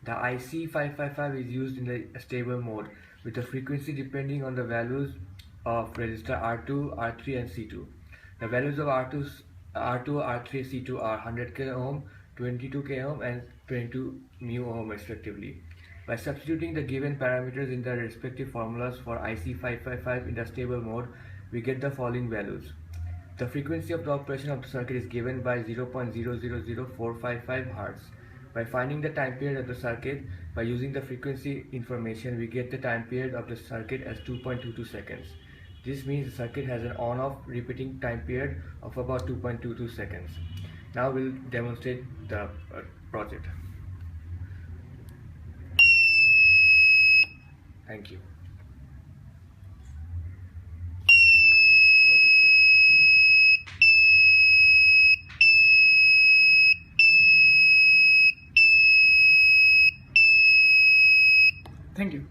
The IC555 is used in the stable mode with the frequency depending on the values of register R2, R3 and C2. The values of R2, R3, C2 are 100k ohm, 22k ohm and 22 mu ohm respectively. By substituting the given parameters in the respective formulas for IC555 in the stable mode, we get the following values. The frequency of the operation of the circuit is given by 0.000455 Hz. By finding the time period of the circuit by using the frequency information, we get the time period of the circuit as 2.22 seconds. This means the circuit has an on-off repeating time period of about 2.22 seconds. Now we'll demonstrate the project. Thank you. Thank you.